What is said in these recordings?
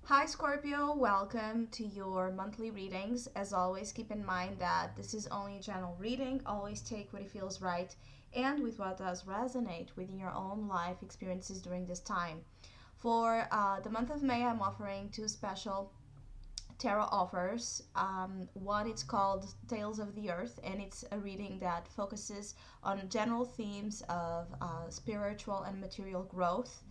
Hi Scorpio, welcome to your monthly readings. As always, keep in mind that this is only a general reading. Always take what it feels right and with what does resonate within your own life experiences during this time. For the month of May, I'm offering two special tarot offers. One it's called Tales of the Earth, and it's a reading that focuses on general themes of spiritual and material growth.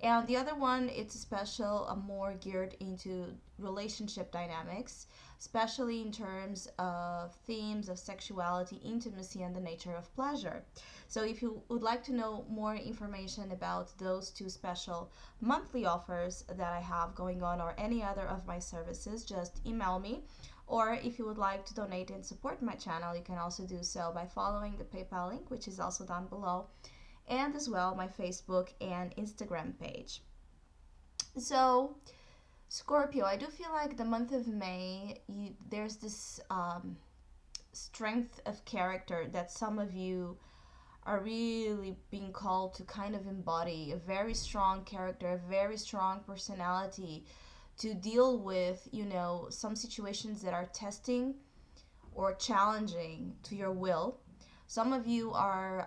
And the other one, it's special, more geared into relationship dynamics, especially in terms of themes of sexuality, intimacy, and the nature of pleasure. So, if you would like to know more information about those two special monthly offers that I have going on, or any other of my services, just email me. Or if you would like to donate and support my channel, you can also do so by following the PayPal link, which is also down below, and as well my Facebook and Instagram page. So, Scorpio, I do feel like the month of May, there's this strength of character that some of you are really being called to kind of embody a very strong character, a very strong personality to deal with, some situations that are testing or challenging to your will. Some of you are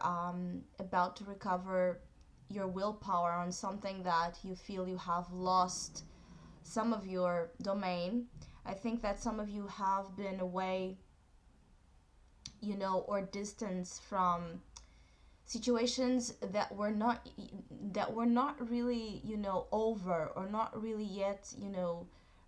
about to recover your willpower on something that you feel you have lost some of your domain. I think that some of you have been away, or distance from situations that were not really, over, or not really yet,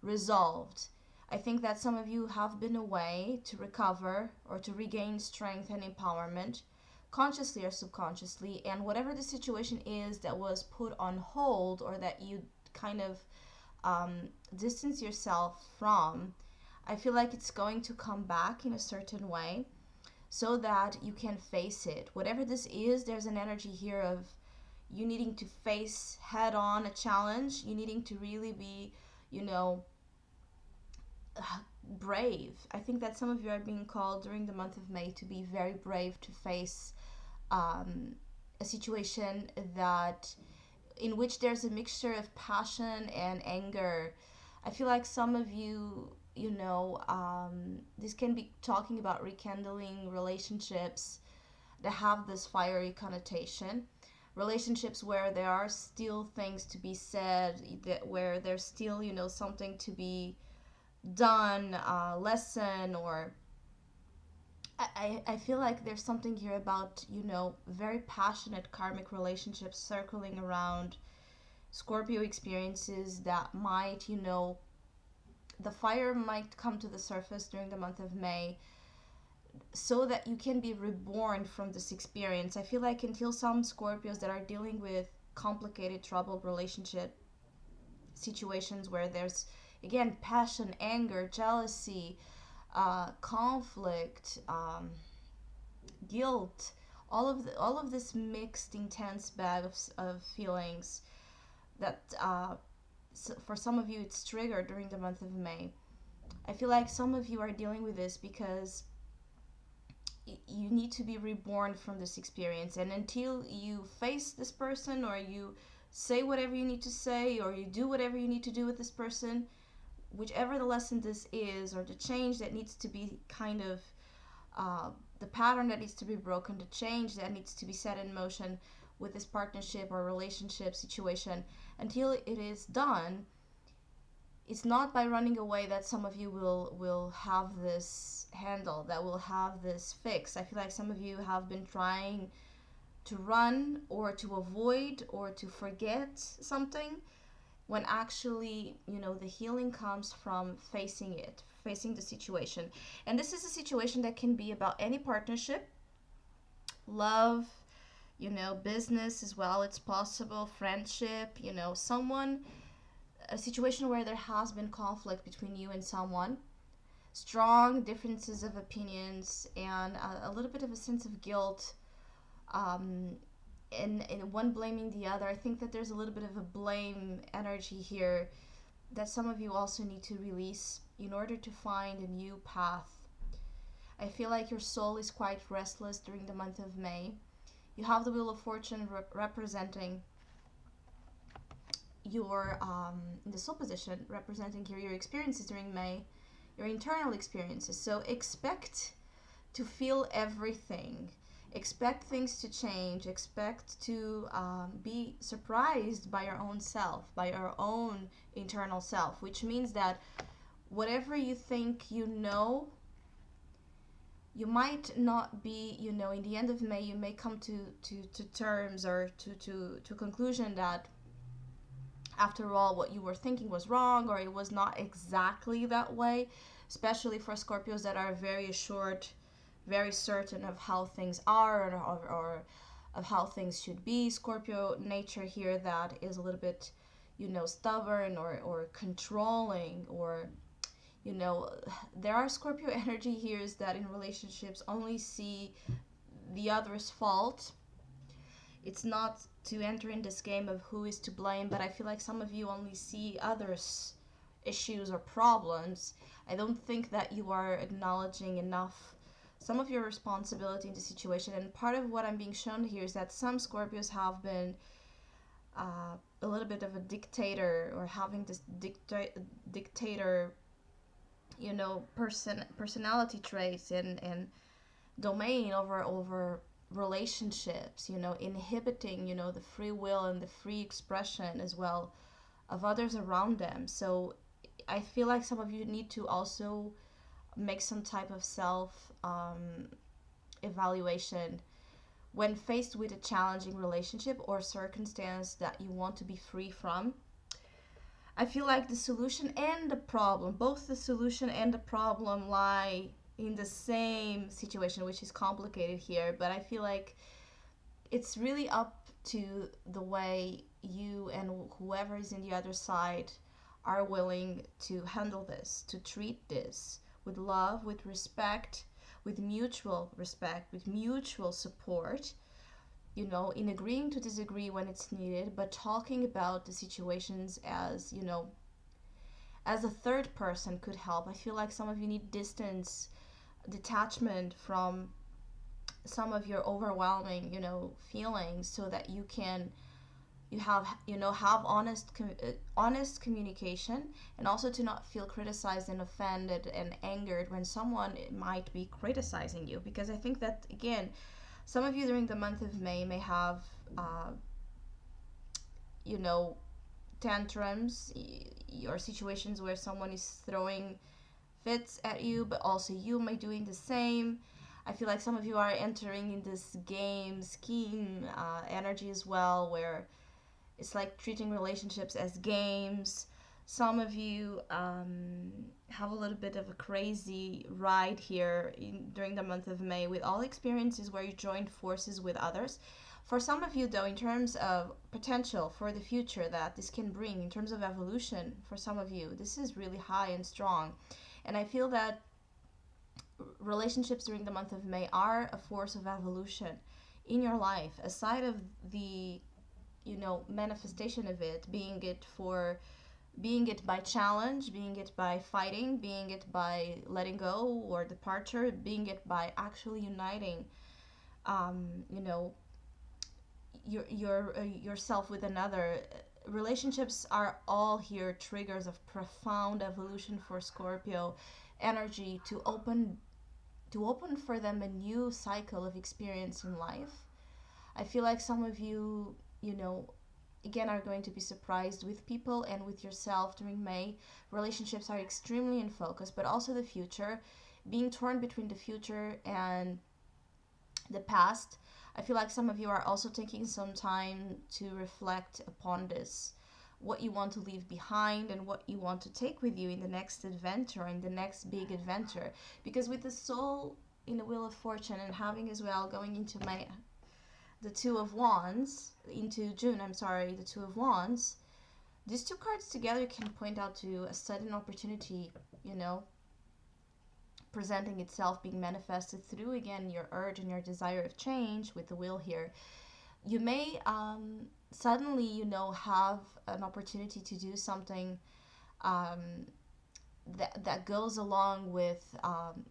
resolved. I think that some of you have been away to recover or to regain strength and empowerment, consciously or subconsciously, and whatever the situation is that was put on hold or that you kind of distance yourself from, I feel like it's going to come back in a certain way so that you can face it. Whatever this is, there's an energy here of you needing to face head on a challenge, you needing to really be, you know, brave. I think that some of you are being called during the month of May to be very brave to face a situation that in which there's a mixture of passion and anger. I feel like some of you, this can be talking about rekindling relationships that have this fiery connotation. Relationships where there are still things to be said, that where there's still, something to be done, lesson, or I feel like there's something here about, very passionate karmic relationships circling around Scorpio experiences that might, the fire might come to the surface during the month of May so that you can be reborn from this experience. I feel like until some Scorpios that are dealing with complicated, troubled relationship situations where there's, again, passion, anger, jealousy, conflict, guilt, all of this mixed, intense bag of feelings that for some of you it's triggered during the month of May. I feel like some of you are dealing with this because you need to be reborn from this experience, and until you face this person, or you say whatever you need to say, or you do whatever you need to do with this person, whichever the lesson this is, or the change that needs to be kind of the pattern that needs to be broken, the change that needs to be set in motion with this partnership or relationship situation, until it is done, it's not by running away that some of you will have this handle, that will have this fix. I feel like some of you have been trying to run or to avoid or to forget something, when actually, the healing comes from facing it, facing the situation. And this is a situation that can be about any partnership, love, business as well, it's possible, friendship, someone, a situation where there has been conflict between you and someone, strong differences of opinions, and a little bit of a sense of guilt, um, and one blaming the other. I think that there's a little bit of a blame energy here that some of you also need to release in order to find a new path. I feel like your soul is quite restless during the month of May. You have the Wheel of Fortune representing your in the soul position, representing here your experiences during May, your internal experiences. So expect to feel everything. Expect things to change. Expect to be surprised by your own self, by your own internal self, which means that whatever you think you know, you might not be, in the end of May, you may come to terms or to conclusion that after all, what you were thinking was wrong or it was not exactly that way, especially for Scorpios that are very assured, very certain of how things are or of how things should be. Scorpio nature here that is a little bit, stubborn or controlling or, you know, there are Scorpio energy here is that in relationships only see the other's fault. It's not to enter in this game of who is to blame, but I feel like some of you only see others' issues or problems. I don't think that you are acknowledging enough some of your responsibility in the situation. And part of what I'm being shown here is that some Scorpios have been a little bit of a dictator or having this dictator, personality traits and domain over relationships, inhibiting, the free will and the free expression as well of others around them. So I feel like some of you need to also make some type of self evaluation when faced with a challenging relationship or circumstance that you want to be free from. I feel like the solution and the problem, both the solution and the problem, lie in the same situation, which is complicated here. But I feel like it's really up to the way you and whoever is in the other side are willing to handle this, to treat this with love, with respect, with mutual respect, with mutual support, in agreeing to disagree when it's needed, but talking about the situations as, as a third person could help. I feel like some of you need distance, detachment from some of your overwhelming, feelings so that you have honest communication, and also to not feel criticized and offended and angered when someone might be criticizing you, because I think that again some of you during the month of May may have you know tantrums or situations where someone is throwing fits at you, but also you may doing the same. I feel like some of you are entering in this game scheme energy as well, where it's like treating relationships as games. Some of you have a little bit of a crazy ride here during the month of May with all experiences where you joined forces with others. For some of you, though, in terms of potential for the future that this can bring, in terms of evolution, for some of you, this is really high and strong. And I feel that relationships during the month of May are a force of evolution in your life, aside of the manifestation of it, being it by challenge, being it by fighting, being it by letting go or departure, being it by actually uniting um, you know yourself with another. Relationships are all here triggers of profound evolution for Scorpio energy to open for them a new cycle of experience in life. I feel like some of you, again, are going to be surprised with people and with yourself during May. Relationships are extremely in focus, but also the future, being torn between the future and the past. I feel like some of you are also taking some time to reflect upon this, what you want to leave behind and what you want to take with you in the next adventure, in the next big adventure. Because with the soul in the Wheel of Fortune and having as well going into May, the Two of Wands, into June, I'm sorry, the Two of Wands, these two cards together can point out to a sudden opportunity, presenting itself, being manifested through, again, your urge and your desire of change with the wheel here. You may suddenly, have an opportunity to do something um, that goes along with,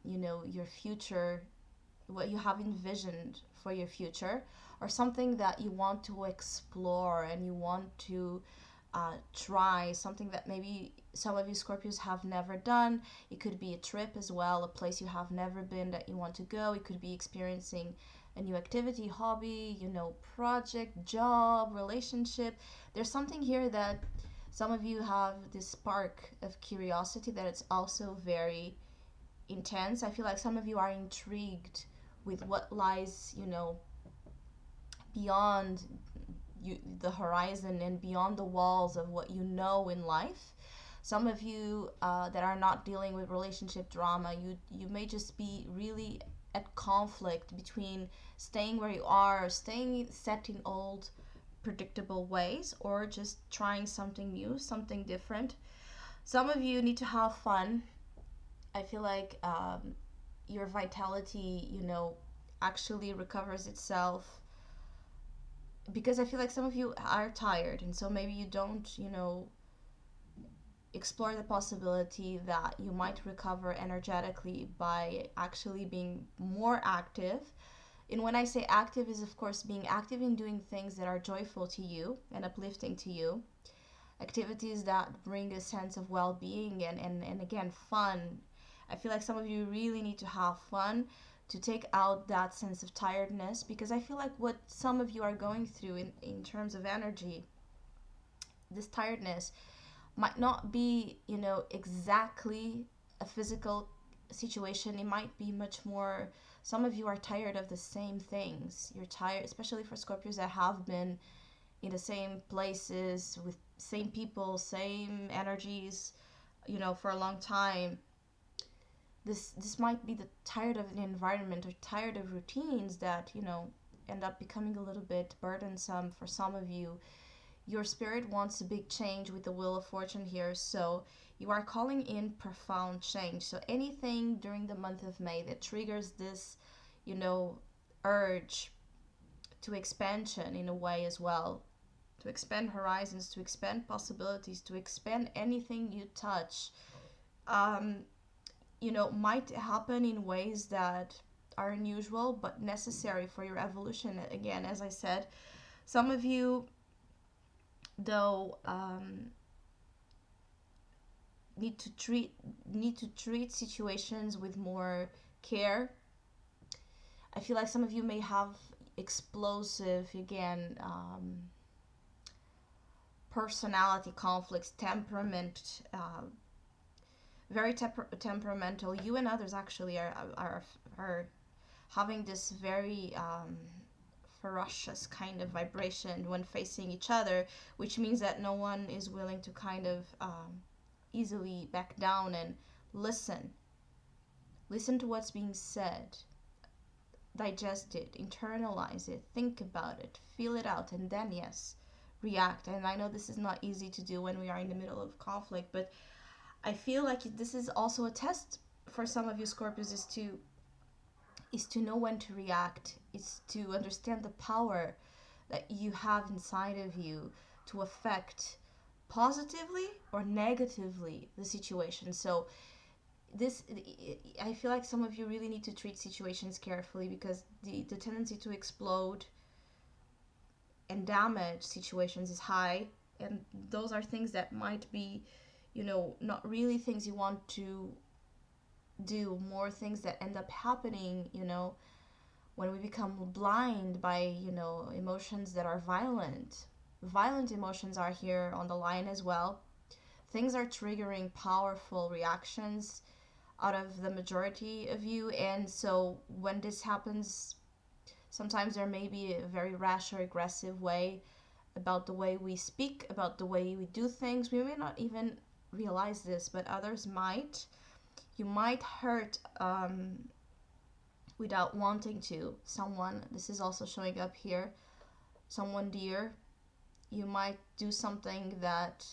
your future, what you have envisioned for your future, or something that you want to explore and you want to try something that maybe some of you Scorpios have never done. It could be a trip as well, a place you have never been that you want to go. It could be experiencing a new activity, hobby, project, job, relationship. There's something here that some of you have this spark of curiosity that it's also very intense. I feel like some of you are intrigued with what lies, beyond the horizon and beyond the walls of what you know in life. Some of you that are not dealing with relationship drama, you may just be really at conflict between staying where you are, or staying set in old predictable ways, or just trying something new, something different. Some of you need to have fun. I feel like your vitality, actually recovers itself, because I feel like some of you are tired, and so maybe you don't, explore the possibility that you might recover energetically by actually being more active. And when I say active, is of course being active in doing things that are joyful to you and uplifting to you, activities that bring a sense of well-being and again fun. I feel like some of you really need to have fun to take out that sense of tiredness, because I feel like what some of you are going through in terms of energy, this tiredness might not be, exactly a physical situation. It might be much more, some of you are tired of the same things. You're tired, especially for Scorpios that have been in the same places with same people, same energies, for a long time. This might be the tired of an environment or tired of routines that, end up becoming a little bit burdensome for some of you. Your spirit wants a big change with the Wheel of Fortune here, so you are calling in profound change. So anything during the month of May that triggers this, urge to expansion in a way as well, to expand horizons, to expand possibilities, to expand anything you touch, um, might happen in ways that are unusual but necessary for your evolution. Again, as I said, some of you, though, need to treat situations with more care. I feel like some of you may have explosive, again, personality conflicts, temperament, very temperamental. You and others actually are having this very ferocious kind of vibration when facing each other, which means that no one is willing to kind of easily back down and listen. Listen to what's being said. Digest it, internalize it, think about it, feel it out, and then, yes, react. And I know this is not easy to do when we are in the middle of conflict, but I feel like this is also a test for some of you Scorpios, is to know when to react, is to understand the power that you have inside of you to affect positively or negatively the situation. So this, I feel like some of you really need to treat situations carefully, because the tendency to explode and damage situations is high, and those are things that might be, not really things you want to do, more things that end up happening, when we become blind by, emotions that are violent. Violent emotions are here on the line as well. Things are triggering powerful reactions out of the majority of you, and so when this happens, sometimes there may be a very rash or aggressive way about the way we speak, about the way we do things. We may not even realize this, but others might. You might hurt, without wanting to, someone. This is also showing up here. Someone dear. You might do something that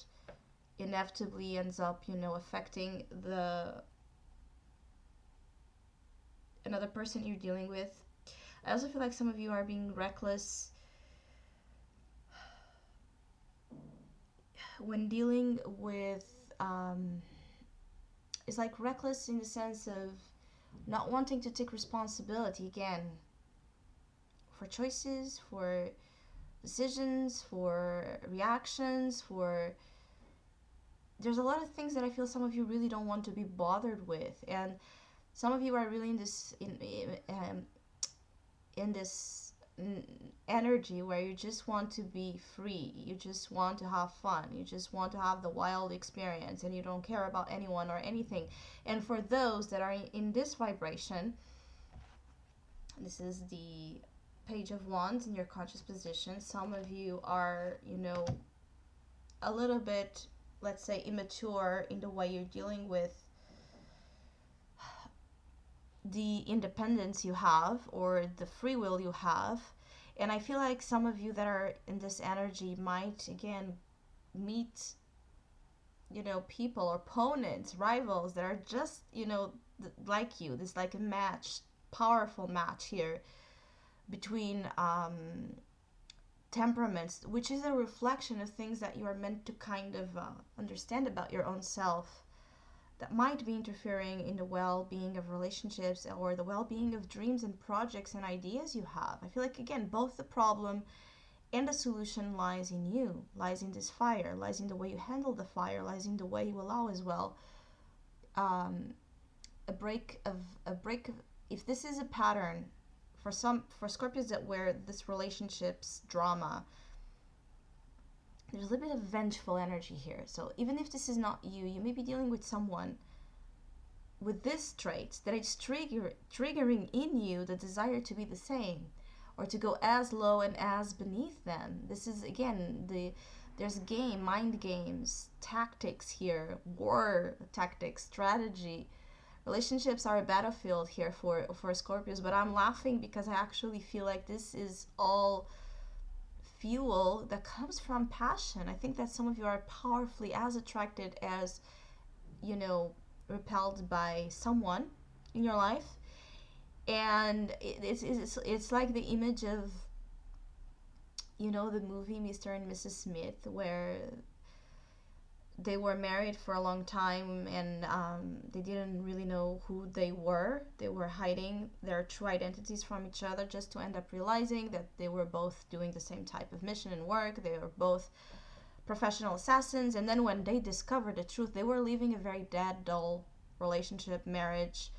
inevitably ends up, affecting the another person you're dealing with. I also feel like some of you are being reckless when dealing with, it's like reckless in the sense of not wanting to take responsibility again for choices, for decisions, for reactions, for there's a lot of things that I feel some of you really don't want to be bothered with, and some of you are really in this energy where you just want to be free, you just want to have fun, you just want to have the wild experience, and you don't care about anyone or anything. And for those that are in this vibration, this is the Page of Wands in your conscious position. Some of you are, a little bit, let's say, immature in the way you're dealing with the independence you have or the free will you have. And I feel like some of you that are in this energy might again meet, people or opponents, rivals that are just, like you. This like a match, powerful match here between temperaments, which is a reflection of things that you are meant to kind of understand about your own self, that might be interfering in the well-being of relationships or the well-being of dreams and projects and ideas you have. I feel like, again, both the problem and the solution lies in you, lies in this fire, lies in the way you handle the fire, lies in the way you allow as well a break of if this is a pattern for Scorpios that where this relationship's drama, there's a little bit of vengeful energy here. So even if this is not you, you may be dealing with someone with this trait that it's triggering in you the desire to be the same or to go as low and as beneath them. This is again there's mind games, tactics here, war tactics, strategy. Relationships are a battlefield here for Scorpios, but I'm laughing because I actually feel like this is all fuel that comes from passion. I think that some of you are powerfully as attracted as, repelled by someone in your life. And it's like the image of, the movie Mr. and Mrs. Smith, where they were married for a long time and they didn't really know who they were. They were hiding their true identities from each other just to end up realizing that they were both doing the same type of mission and work. They were both professional assassins. And then when they discovered the truth, they were living a very dead, dull relationship, marriage.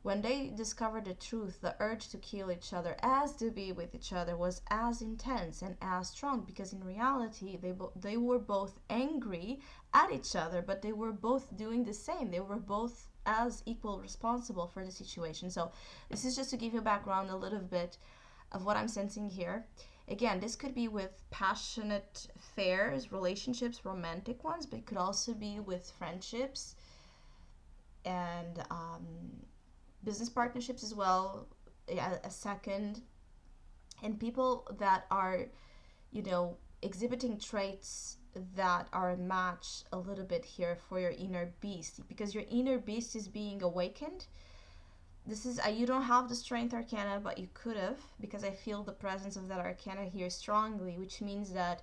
When they discovered the truth, the urge to kill each other, as to be with each other, was as intense and as strong, because in reality, they were both angry at each other, but they were both doing the same. They were both as equal responsible for the situation. So this is just to give you background a little bit of what I'm sensing here. Again, this could be with passionate affairs, relationships, romantic ones, but it could also be with friendships and business partnerships as well, a second, and people that are, exhibiting traits that are a match a little bit here for your inner beast, because your inner beast is being awakened. This is you don't have the strength arcana, but you could have, because I feel the presence of that arcana here strongly, which means that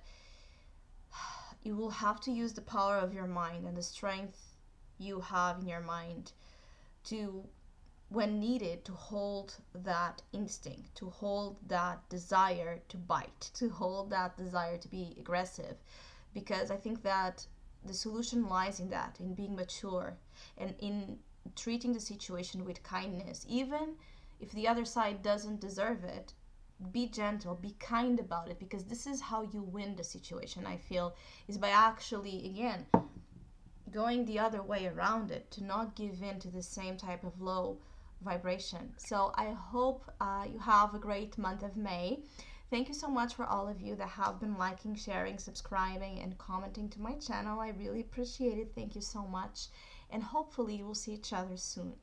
you will have to use the power of your mind and the strength you have in your mind to, when needed, to hold that instinct, to hold that desire to bite, to hold that desire to be aggressive. Because I think that the solution lies in that, in being mature and in treating the situation with kindness. Even if the other side doesn't deserve it, be gentle, be kind about it, because this is how you win the situation, I feel, is by actually, again, going the other way around it, to not give in to the same type of low vibration. So I hope you have a great month of May. Thank you so much for all of you that have been liking, sharing, subscribing, and commenting to my channel. I really appreciate it. Thank you so much. And hopefully we'll see each other soon.